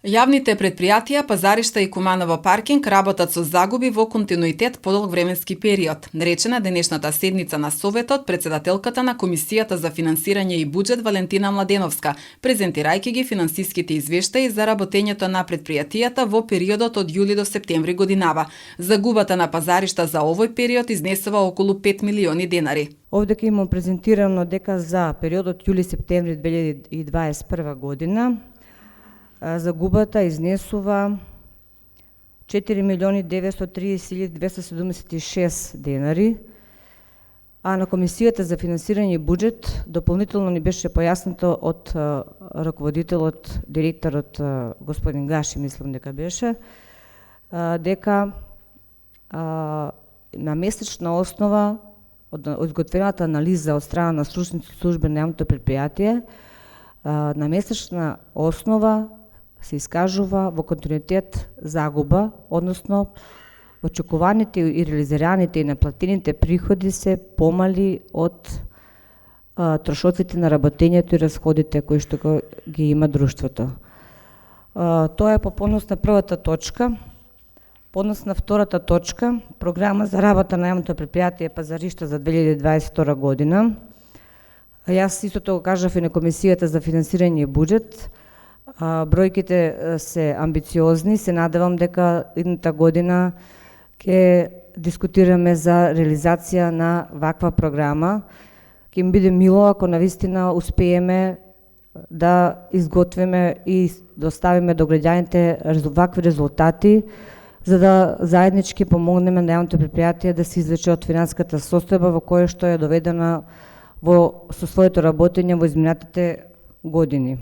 Јавните предпријатија, пазаришта и Куманово паркинг работат со загуби во континуитет подолг временски период, рече на денешната седница на Советот председателката на Комисијата за финансирање и буџет Валентина Младеновска, презентирајќи ги финансиските извештаи за работењето на предпријатијата во периодот од јули до септември годинава. Загубата на пазаришта за овој период изнесува околу 5 милиони денари. Овде ќе имам презентирано дека за периодот јули-септември 2021 година загубата изнесува 4.930.276 денари, а на Комисијата за финансирање и буџет дополнително ни беше појаснато од раководителот, директорот господин Гаши, мислам дека беше, дека на месечна основа од изготвената анализа од страна на стручните служби на јавното предпријатие, на месечна основа се искажува во континуитет загуба, односно очекуваните и реализираните и наплатените приходи се помали од трошоците на работењето и расходите кои што ги има друштвото. Тоа е по поднос на првата точка. Поднос на втората точка, програма за работа на јавното предпријатие пазаришта за 2022 година. Јас истото го кажав и на Комисијата за финансирање и буџет. Бројките се амбициозни, се надевам дека идната година ќе дискутираме за реализација на ваква програма. Ќе ми биде мило ако навистина успееме да изготвиме и доставиме до граѓаните вакви резултати, за да заеднички помогнеме на јавното предпријатие да се извлече од финансиската состојба во која што е доведена со своето работење во изминатите години.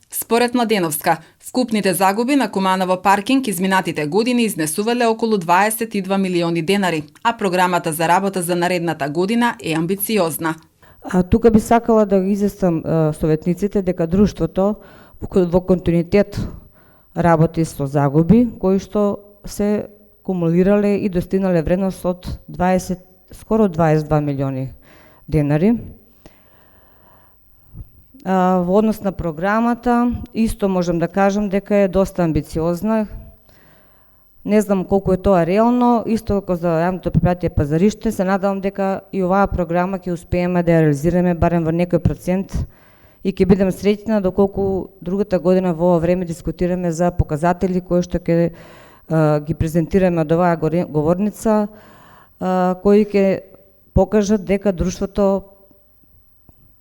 Според Младеновска, вкупните загуби на Куманово паркинг изминатите години изнесувале околу 22 милиони денари, а програмата за работа за наредната година е амбициозна. Тука би сакала да ги известам советниците дека друштвото во континуитет работи со загуби кои што се кумулирале и достигнале вредност од скоро 22 милиони денари. Во однос на програмата, исто можам да кажам дека е доста амбициозна. Не знам колку е тоа реално, исто како за јавното предпријатие пазариште, се надевам дека и оваа програма ќе успееме да ја реализираме барем во некој процент и ќе бидам среќна доколку другата година во ова време дискутираме за показатели кои што ќе ги презентираме од оваа говорница, кои ќе покажат дека друштвото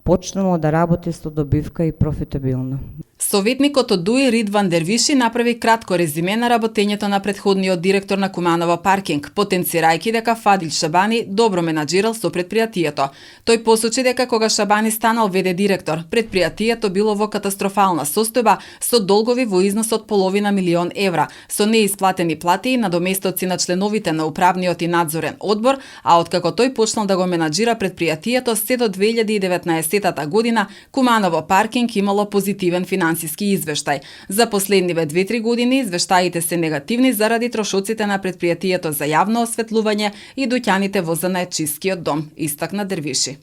почнало да работи со добивка и профитабилно. Советникот од ДУИ Ридван Дервиши направи кратко резиме на работењето на претходниот директор на Куманово паркинг, потенцирајќи дека Фадил Шабани добро менаџирал со предпријатието. Тој посочи дека кога Шабани станал ВД директор, предпријатието било во катастрофална состојба со долгови во износ од половина милион евра, со неисплатени плати и надоместоци на членовите на управниот и надзорен одбор, а откако тој почнал да го менаџира предпријатието се до 2019 година, Куманово паркинг имало позитивен финансиски извештај. За последниве 2-3 години извештаите се негативни заради трошоците на предпријатието за јавно осветлување и дуќаните во занаетчискиот дом, истакна Дервиши.